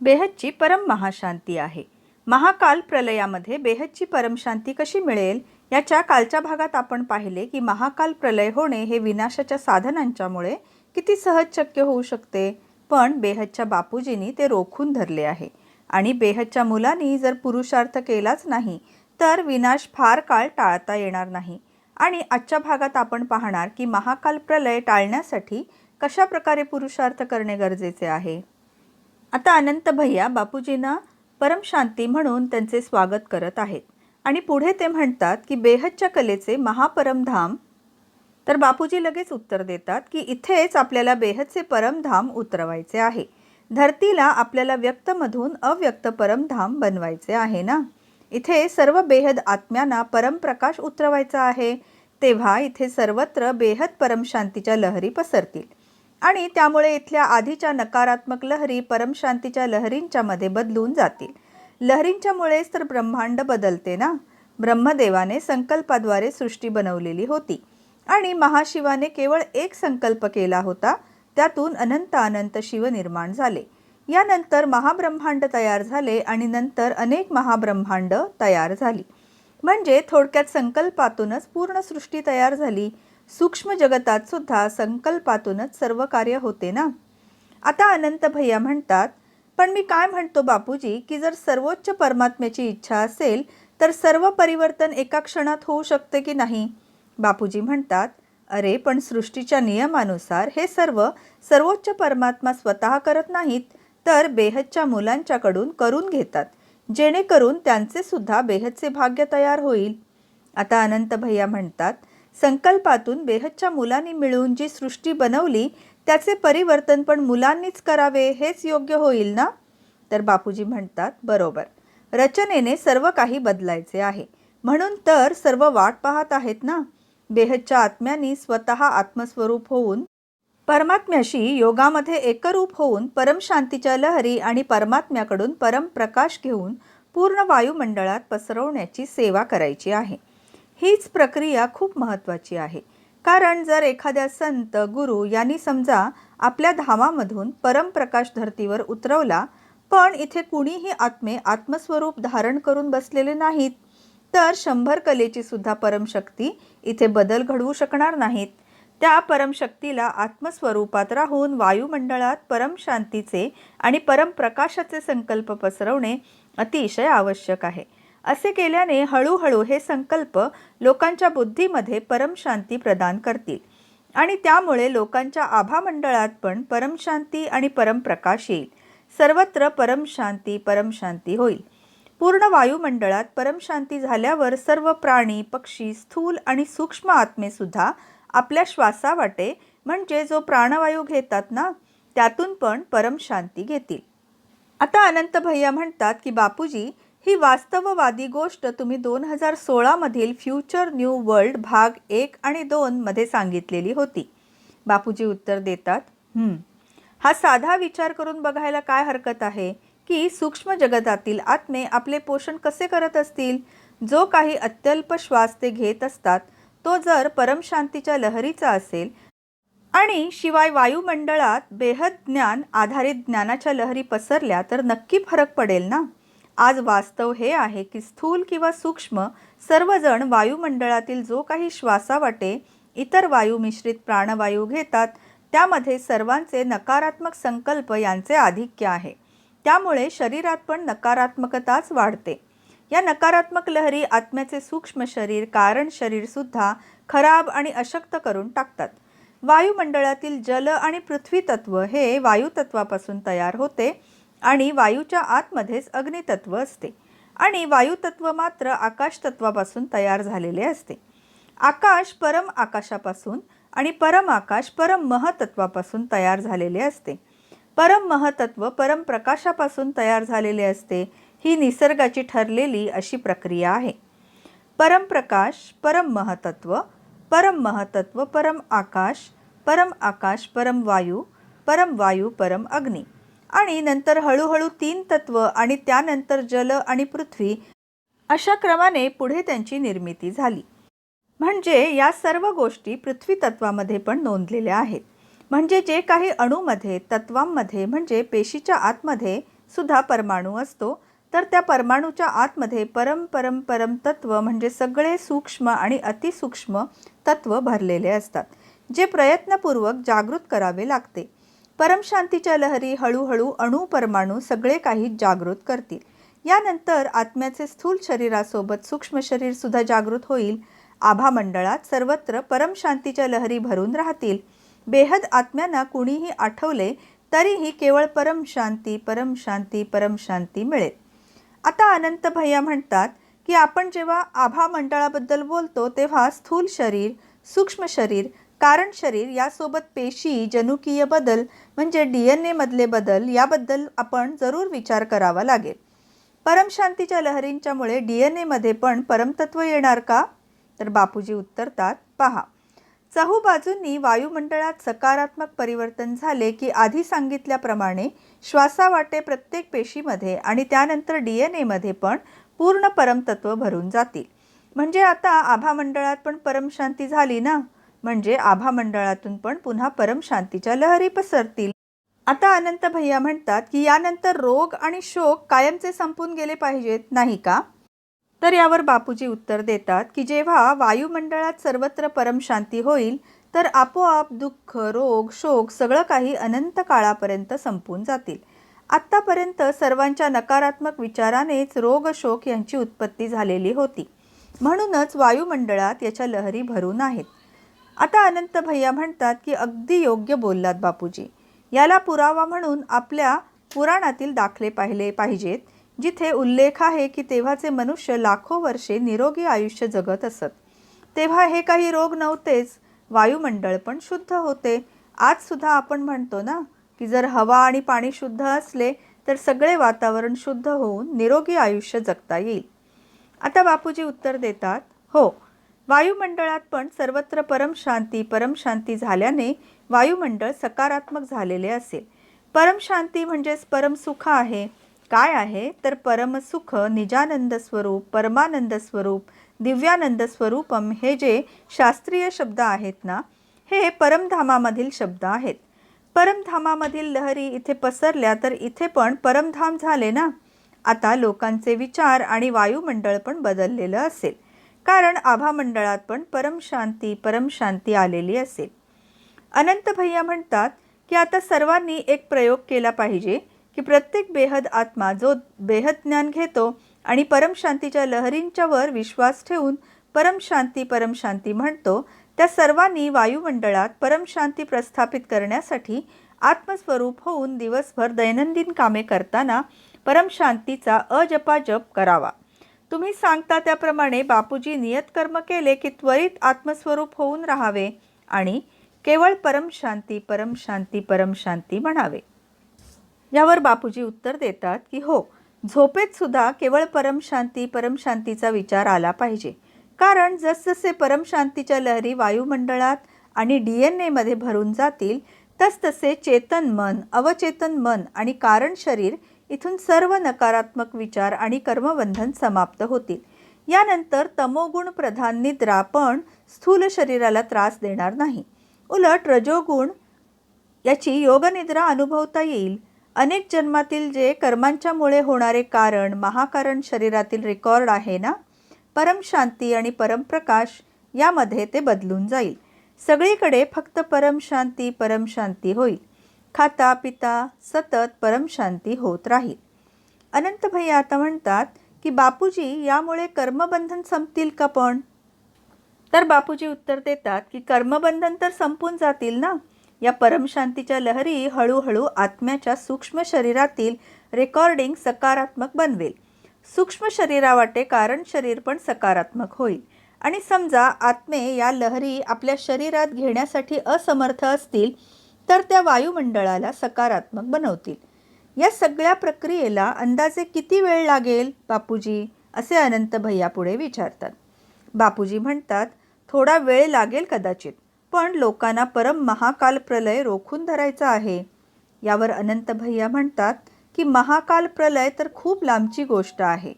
बेहदची परम महाशांती आहे। महाकाल प्रलयामध्ये बेहदची परमशांती कशी मिळेल याच्या कालच्या भागात आपण पाहिले की महाकाल प्रलय होणे हे विनाशाच्या साधनांच्यामुळे किती सहज शक्य होऊ शकते, पण बेहदच्या बापूजींनी ते रोखून धरले आहे आणि बेहदच्या मुलांनी जर पुरुषार्थ केलाच नाही तर विनाश फार काळ टाळता येणार नाही। आणि आजच्या भागात आपण पाहणार की महाकाल प्रलय टाळण्यासाठी कशा प्रकारे पुरुषार्थ करणे गरजेचे आहे। आता अनंत भैया बापूजींना परमशांती म्हणून त्यांचे स्वागत करत आहेत आणि पुढे ते म्हणतात की बेहदच्या कलेचे महापरमधाम। तर बापूजी लगेच उत्तर देतात की इथेच आपल्याला बेहदचे परमधाम उतरवायचे आहे। धरतीला आपल्याला व्यक्तमधून अव्यक्त परमधाम बनवायचे आहे ना। इथे सर्व बेहद आत्म्यांना परमप्रकाश उतरवायचा आहे, तेव्हा इथे सर्वत्र बेहद परमशांतीच्या लहरी पसरतील आणि त्यामुळे इथल्या आधीच्या नकारात्मक लहरी परमशांतीच्या लहरींच्या मध्ये बदलून जातील। लहरींच्या मुळेच तर ब्रह्मांड बदलते ना। ब्रह्मदेवाने संकल्पाद्वारे सृष्टी बनवलेली होती आणि महाशिवाने केवळ एक संकल्प केला होता, त्यातून अनंत अनंत शिव निर्माण झाले। यानंतर महाब्रह्मांड तयार झाले आणि नंतर अनेक महाब्रह्मांड तयार झाली। म्हणजे थोडक्यात संकल्पातूनच पूर्ण सृष्टी तयार झाली। सूक्ष्म जगतात सुद्धा संकल्पातूनच सर्व कार्य होते ना। आता अनंत भैया म्हणतात, पण मी काय म्हणतो बापूजी की जर सर्वोच्च परमात्म्याची इच्छा असेल तर सर्व परिवर्तन एका क्षणात होऊ शकते की नाही। बापूजी म्हणतात, अरे पण सृष्टीच्या नियमानुसार हे सर्वोच्च परमात्मा स्वतः करत नाहीत, तर बेहदच्या मुलांच्याकडून करून घेतात, जेणेकरून त्यांचे सुद्धा बेहदचे भाग्य तयार होईल। आता अनंत भैया म्हणतात, संकल्पातून बेहदच्या मुलांनी मिळून जी सृष्टी बनवली त्याचे परिवर्तन पण मुलांनीच करावे हेच योग्य होईल ना। तर बापूजी म्हणतात, बरोबर, रचनेने सर्व काही बदलायचे आहे, म्हणून तर सर्व वाट पाहत आहेत ना। बेहदच्या आत्म्यांनी स्वतः आत्मस्वरूप होऊन परमात्म्याशी योगामध्ये एकरूप होऊन परमशांतीच्या लहरी आणि परमात्म्याकडून परमप्रकाश घेऊन पूर्ण वायुमंडळात पसरवण्याची सेवा करायची आहे। हीच प्रक्रिया खूप महत्त्वाची आहे, कारण जर एखाद्या संत गुरु यांनी समजा आपल्या धामामधून परमप्रकाश धर्तीवर उतरवला, पण इथे कुणीही आत्मे आत्मस्वरूप धारण करून बसलेले नाहीत, तर 100 कलेची सुद्धा परमशक्ती इथे बदल घडवू शकणार नाहीत। त्या परमशक्तीला आत्मस्वरूपात राहून वायुमंडळात परमशांतीचे आणि परमप्रकाशाचे संकल्प पसरवणे अतिशय आवश्यक आहे। असे केल्याने हळूहळू हे संकल्प लोकांच्या बुद्धीमध्ये परमशांती प्रदान करतील आणि त्यामुळे लोकांच्या आभामंडळात पण परमशांती आणि परमप्रकाश येईल। सर्वत्र परमशांती परमशांती होईल। पूर्ण वायुमंडळात परमशांती झाल्यावर सर्व प्राणी, पक्षी, स्थूल आणि सूक्ष्म आत्मे सुद्धा आपल्या श्वासावाटे म्हणजे जो प्राणवायू घेतात ना, त्यातून पण परमशांती घेतील। आता अनंत भैया म्हणतात की बापूजी, ही वास्तववादी गोष्ट तुम्ही 2016 मधील फ्युचर न्यू वर्ल्ड भाग 1 आणि 2 मध्ये सांगितलेली होती। बापूजी उत्तर देतात, हा साधा विचार करून बघायला काय हरकत आहे की सूक्ष्म जगतातील आत्मे आपले पोषण कसे करत असतील। जो काही अत्यल्प श्वास ते घेत असतात तो जर परमशांतीच्या लहरीचा असेल आणि शिवाय वायुमंडळात बेहद ज्ञान आधारित ज्ञानाच्या लहरी पसरल्या तर नक्की फरक पडेल ना। आज वास्तव हे आहे की स्थूल किंवा सूक्ष्म सर्वजण वायुमंडळातील जो काही श्वासावाटे इतर वायू मिश्रित प्राणवायू घेतात त्यामध्ये सर्वांचे नकारात्मक संकल्प यांचे आधिक्य आहे। त्यामुळे शरीरात पण नकारात्मकताच वाढते। या नकारात्मक लहरी आत्म्याचे सूक्ष्म शरीर, कारण शरीर सुद्धा खराब आणि अशक्त करून टाकतात। वायुमंडळातील जल आणि पृथ्वी तत्व हे वायुतत्वापासून तयार होते आणि वायूच्या आतमध्येच अग्नितत्व असते आणि वायुतत्व मात्र आकाश तत्वापासून तयार झालेले असते। आकाश परम आकाशापासून आणि परम आकाश परम महतत्वापासून तयार झालेले असते। परम महतत्व परम प्रकाशापासून तयार झालेले असते। ही निसर्गाची ठरलेली अशी प्रक्रिया आहे। परम प्रकाश परम महतत्व, परम महतत्व परम आकाश परम वायू परम अग्नी आणि नंतर हळूहळू 3 तत्व आणि त्यानंतर जल आणि पृथ्वी, अशा क्रमाने पुढे त्यांची निर्मिती झाली। म्हणजे या सर्व गोष्टी पृथ्वी तत्वामध्ये पण नोंदलेल्या आहेत। म्हणजे जे काही अणूमध्ये, तत्वांमध्ये म्हणजे पेशीच्या आतमध्ये सुद्धा परमाणू असतो, तर त्या परमाणूच्या आतमध्ये परम परम परम तत्व म्हणजे सगळे सूक्ष्म आणि अतिसूक्ष्म तत्व भरलेले असतात, जे प्रयत्नपूर्वक जागृत करावे लागते. परमशांतीच्या लहरी हळूहळू अणू परमाणू सगळे काही जागृत करतील. यानंतर आत्म्याचे स्थूल शरीरासोबत सूक्ष्म शरीर सुद्धा जागृत होईल. आभा मंडळात सर्वत्र परमशांतीच्या लहरी भरून राहतील. बेहद आत्म्यांना कुणीही आठवले तरीही केवळ परमशांती परमशांती परमशांती मिळेल. आता अनंत भैया म्हणतात की आपण जेव्हा आभा मंडळाबद्दल बोलतो तेव्हा स्थूल शरीर, सूक्ष्म शरीर, कारण शरीर यासोबत पेशी, जनुकीय बदल म्हणजे DNA मधले बदल याबद्दल आपण जरूर विचार करावा लागेल. परमशांतीच्या लहरींच्यामुळे DNA मध्ये पण परमतत्व येणार का? तर बापूजी उत्तरतात, पहा, चहूबाजूंनी वायुमंडळात सकारात्मक परिवर्तन झाले की आधी सांगितल्याप्रमाणे श्वासावाटे प्रत्येक पेशीमध्ये आणि त्यानंतर DNA मध्ये पण पूर्ण परमतत्व भरून जातील. म्हणजे आता आभामंडळात पण परमशांती झाली ना, म्हणजे आभामंडळातून पण पुन्हा परमशांतीच्या लहरी पसरतील. आता अनंत भैया म्हणतात की यानंतर रोग आणि शोक कायमचे संपून गेले पाहिजेत, नाही का? तर यावर बापूजी उत्तर देतात की जेव्हा वायुमंडळात सर्वत्र परमशांती होईल तर आपोआप दुःख, रोग, शोक सगळं काही अनंत काळापर्यंत संपून जातील. आत्तापर्यंत सर्वांच्या नकारात्मक विचारानेच रोग, शोक यांची उत्पत्ती झालेली होती. म्हणूनच वायुमंडळात याच्या लहरी भरून आहेत. आता अनंत भैया म्हणतात की अगदी योग्य बोललात बापूजी. याला पुरावा म्हणून आपल्या पुराणातील दाखले पाहिले पाहिजेत, जिथे उल्लेख आहे की तेव्हाचे मनुष्य लाखो वर्षे निरोगी आयुष्य जगत असत. तेव्हा हे काही रोग नव्हतेच, वायुमंडळ पण शुद्ध होते. आज सुद्धा आपण म्हणतो ना की जर हवा आणि पाणी शुद्ध असले तर सगळे वातावरण शुद्ध होऊन निरोगी आयुष्य जगता येईल. आता बापूजी उत्तर देतात, हो, वायुमंडळात पण सर्वत्र परमशांती परमशांती झाल्याने वायुमंडळ सकारात्मक झालेले असेल. परमशांती म्हणजेच परमसुख आहे. काय आहे तर परमसुख, निजानंद स्वरूप, परमानंद स्वरूप, दिव्यानंद स्वरूपम हे जे शास्त्रीय शब्द आहेत ना, हे परमधामामधील शब्द आहेत. परमधामामधील लहरी इथे पसरल्या तर इथे पण परमधाम झाले ना. आता लोकांचे विचार आणि वायुमंडळ पण बदललेलं असेल, कारण आभामंडळात पण परमशांती परमशांती आलेली असेल. अनंत भैया म्हणतात की आता सर्वांनी एक प्रयोग केला पाहिजे की प्रत्येक बेहद आत्मा जो बेहद ज्ञान घेतो आणि परमशांतीच्या लहरींच्या वर विश्वास ठेवून परमशांती परमशांती म्हणतो, त्या सर्वांनी वायुमंडळात परमशांती प्रस्थापित करण्यासाठी आत्मस्वरूप होऊन दिवसभर दैनंदिन कामे करताना परमशांतीचा अजपाजप करावा. तुम्ही सांगता त्याप्रमाणे बापूजी नियतकर्म केले की त्वरित आत्मस्वरूप होऊन राहावे आणि केवळ परमशांती परमशांती परमशांती म्हणावे. यावर बापूजी उत्तर देतात की हो, झोपेत सुद्धा केवळ परमशांती परमशांतीचा विचार आला पाहिजे, कारण जसजसे परमशांतीच्या लहरी वायुमंडळात आणि DNA मध्ये भरून जातील तसतसे चेतन मन, अवचेतन मन आणि कारण शरीर इथून सर्व नकारात्मक विचार आणि कर्मबंधन समाप्त होतील. यानंतर तमोगुण प्रधान निद्रा पण स्थूल शरीराला त्रास देणार नाही. उलट रजोगुण याची योगनिद्रा अनुभवता येईल. अनेक जन्मातील जे कर्मांच्यामुळे होणारे कारण महाकारण शरीरातील रेकॉर्ड आहे ना, परमशांती आणि परमप्रकाश यामध्ये ते बदलून जाईल. सगळीकडे फक्त परमशांती परमशांती होईल. खाता पिता सतत परमशांती होत राहील. अनंत भैया आता म्हणतात की बापूजी यामुळे कर्मबंधन संपतील का पण? तर बापूजी उत्तर देतात की कर्मबंधन तर संपून जातील ना. या परमशांतीच्या लहरी हळूहळू आत्म्याच्या सूक्ष्म शरीरातील रेकॉर्डिंग सकारात्मक बनवेल. सूक्ष्म शरीरावाटे कारण शरीर पण सकारात्मक होईल. आणि समजा आत्मे या लहरी आपल्या शरीरात घेण्यासाठी असमर्थ असतील तर त्या वायुमंडळाला सकारात्मक बनवतील. या सगळ्या प्रक्रियेला अंदाजे किती वेळ लागेल बापूजी, असे अनंत भैया पुढे विचारतात. बापूजी म्हणतात, थोडा वेळ लागेल कदाचित, पण लोकांना परम महाकाल प्रलय रोखून धरायचा आहे. यावर अनंत भैया म्हणतात की महाकाल प्रलय तर खूप लांबची गोष्ट आहे.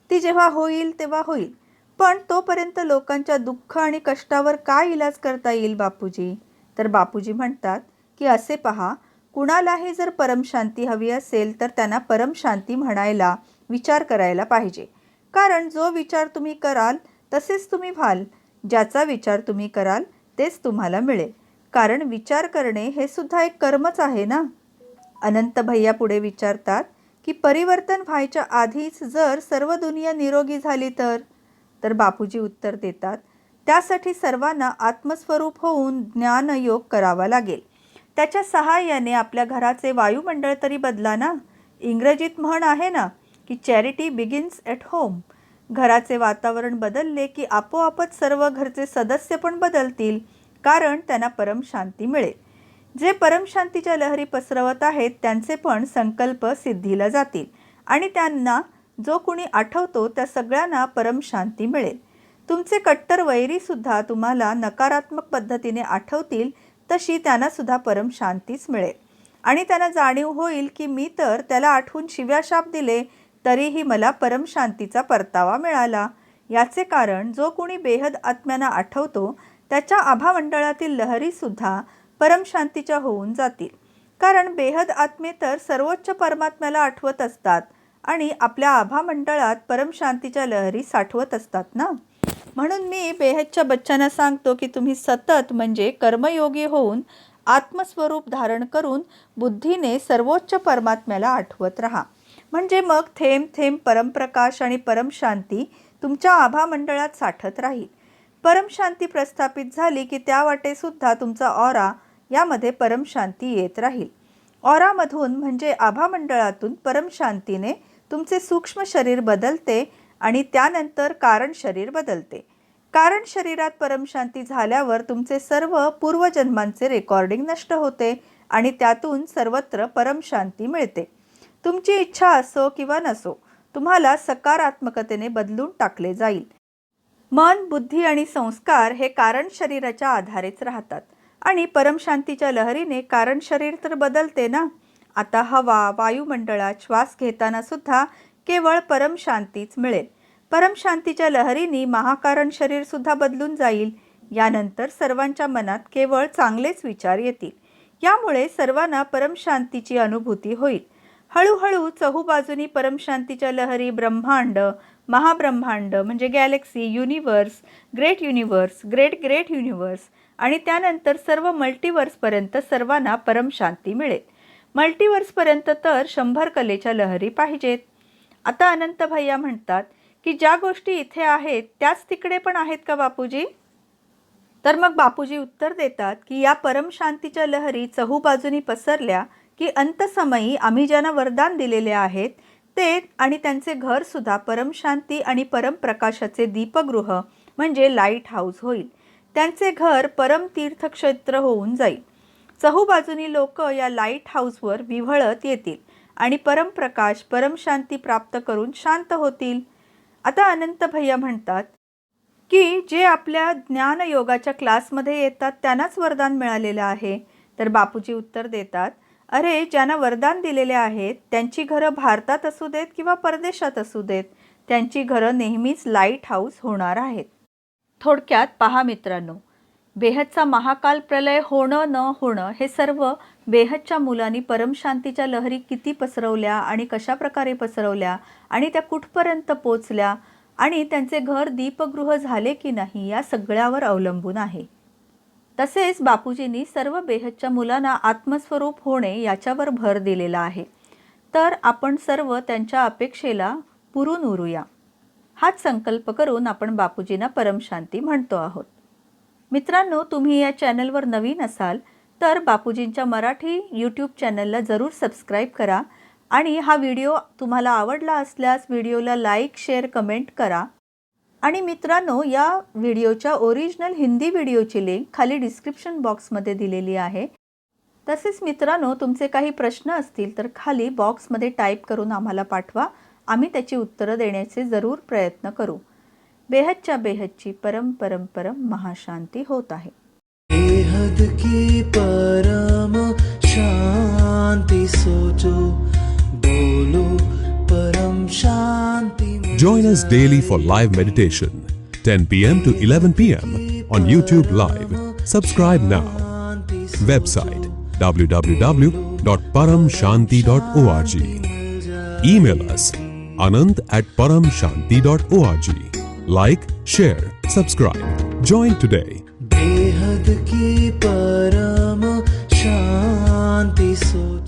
ती जेव्हा होईल तेव्हा होईल, पण तोपर्यंत लोकांच्या दुःख आणि कष्टावर काय इलाज करता येईल बापूजी? तर बापूजी म्हणतात की असे पहा, कुणालाही जर परमशांती हवी असेल तर त्यांना परमशांती म्हणायला विचार करायला पाहिजे. कारण जो विचार तुम्ही कराल तसेच तुम्ही व्हाल. ज्याचा विचार तुम्ही कराल तेच तुम्हाला मिळेल. कारण विचार करणे हे सुद्धा एक कर्मच आहे ना. अनंत भैया पुढे विचारतात की परिवर्तन व्हायच्या आधीच जर सर्व दुनिया निरोगी झाली तर बापूजी उत्तर देतात, त्यासाठी सर्वांना आत्मस्वरूप होऊन ज्ञानयोग करावा लागेल. त्याच्या सहाय्याने आपल्या घराचे वायुमंडळ तरी बदला ना. इंग्रजीत म्हण आहे ना की चॅरिटी बिगिन्स ॲट होम. घराचे वातावरण बदलले की आपोआपच सर्व घरचे सदस्य पण बदलतील, कारण त्यांना परमशांती मिळेल. जे परमशांतीच्या लहरी पसरवत आहेत त्यांचे पण संकल्प सिद्धीला जातील आणि त्यांना जो कुणी आठवतो त्या सगळ्यांना परमशांती मिळेल. तुमचे कट्टर वैरीसुद्धा तुम्हाला नकारात्मक पद्धतीने आठवतील तशी त्यांनासुद्धा परमशांतीच मिळेल आणि त्यांना जाणीव होईल की मी तर त्याला आठवून शिव्याशाप दिले तरीही मला परमशांतीचा परतावा मिळाला. याचे कारण जो कोणी बेहद आत्म्यांना आठवतो त्याच्या आभामंडळातील लहरीसुद्धा परमशांतीच्या होऊन जातील. कारण बेहद आत्मे तर सर्वोच्च परमात्म्याला आठवत असतात आणि आपल्या आभामंडळात परमशांतीच्या लहरी साठवत असतात ना. म्हणून मी बेहदच्या बच्चांना सांगतो की तुम्ही सतत म्हणजे कर्मयोगी होऊन आत्मस्वरूप धारण करून बुद्धीने सर्वोच्च परमात्म्याला आठवत राहा. म्हणजे मग थेंब थेंब परमप्रकाश आणि परमशांती तुमच्या आभामंडळात साठत राहील. परमशांती प्रस्थापित झाली की त्या वाटेसुद्धा तुमचा ऑरा यामध्ये परमशांती येत राहील. ऑरामधून म्हणजे आभामंडळातून परमशांतीने तुमचे सूक्ष्म शरीर बदलते आणि त्यानंतर कारण शरीर बदलते. कारण शरीरात परमशांती झाल्यावर तुमचे सर्व पूर्वजन्मांचे रेकॉर्डिंग नष्ट होते आणि त्यातून सर्वत्र परमशांती मिळते. तुमची इच्छा असो किंवा नसो तुम्हाला सकारात्मकतेने बदलून टाकले जाईल. मन, बुद्धी आणि संस्कार हे कारण शरीराच्या आधारेच राहतात आणि परमशांतीच्या लहरीने कारण शरीर तर बदलते ना. आता हवा, वायुमंडळात श्वास घेताना सुद्धा केवळ परमशांतीच मिळेल. परमशांतीच्या लहरीने महाकारण शरीरसुद्धा बदलून जाईल. यानंतर सर्वांच्या मनात केवळ चांगलेच विचार येतील. यामुळे सर्वांना परमशांतीची अनुभूती होईल. हळूहळू चहूबाजूनी परमशांतीच्या लहरी ब्रह्मांड, महाब्रह्मांड म्हणजे Galaxy, universe, great universe, great great universe आणि त्यानंतर सर्व मल्टिवर्सपर्यंत सर्वांना परमशांती मिळेल. मल्टिवर्सपर्यंत तर 100 कलेच्या लहरी पाहिजेत. आता अनंत भैया म्हणतात की ज्या गोष्टी इथे आहेत त्याच तिकडे पण आहेत का बापूजी? तर मग बापूजी उत्तर देतात की या परमशांतीच्या लहरी चहूबाजूनी पसरल्या की अंतसमयी आम्ही ज्यांना वरदान दिलेले आहेत ते आणि त्यांचे घरसुद्धा परमशांती आणि परमप्रकाशाचे दीपगृह म्हणजे लाईट हाऊस होईल. त्यांचे घर परमतीर्थक्षेत्र होऊन जाईल. चहूबाजूनी लोक या लाईट हाऊसवर विव्हळत येतील आणि परमप्रकाश, परमशांती प्राप्त करून शांत होतील. आता अनंत भैया म्हणतात की जे आपल्या ज्ञानयोगाच्या क्लासमध्ये येतात त्यांनाच वरदान मिळालेलं आहे. तर बापूजी उत्तर देतात, अरे ज्यांना वरदान दिलेले आहेत त्यांची घरं भारतात असू देत किंवा परदेशात असू देत, त्यांची घरं नेहमीच लाईट हाऊस होणार आहेत. थोडक्यात पहा मित्रांनो, बेहदचा महाकाल प्रलय होणं न होणं हे सर्व बेहदच्या मुलांनी परमशांतीच्या लहरी किती पसरवल्या आणि कशा प्रकारे पसरवल्या आणि त्या कुठपर्यंत पोचल्या आणि त्यांचे घर दीपगृह झाले की नाही या सगळ्यावर अवलंबून आहे. तसेच बापूजींनी सर्व बेहदच्या मुलांना आत्मस्वरूप होणे याच्यावर भर दिलेला आहे. तर आपण सर्व त्यांच्या अपेक्षेला पुरून उरूया. हाच संकल्प करून आपण बापूजींना परमशांती म्हणतो आहोत. मित्रांनो, तुम्ही या चॅनलवर नवीन असाल तर बापूजींच्या मराठी यूट्यूब चॅनलला जरूर सबस्क्राईब करा आणि हा व्हिडिओ तुम्हाला आवडला असल्यास व्हिडिओला लाईक, शेअर, कमेंट करा. आणि मित्रांनो, या व्हिडिओच्या ओरिजिनल हिंदी व्हिडिओची लिंक खाली डिस्क्रिप्शन बॉक्समध्ये दिलेली आहे. तसेच मित्रांनो, तुमचे काही प्रश्न असतील तर खाली बॉक्समध्ये टाईप करून आम्हाला पाठवा. आम्ही त्याची उत्तरं देण्याचे जरूर प्रयत्न करू. बेहदच्या बेहदची परम परम परम महाशांती होत आहे. बेहद की परम शांति सोचो, बोलो परम शांति. Join us daily for live meditation, 10 p.m. to 11 p.m. on YouTube Live. Subscribe now. Website www.youtube.com anant@paramshanti.org. Email us anant@paramshanti.org. Like, share, subscribe. Join today. बेहद की परम शांति सोचो।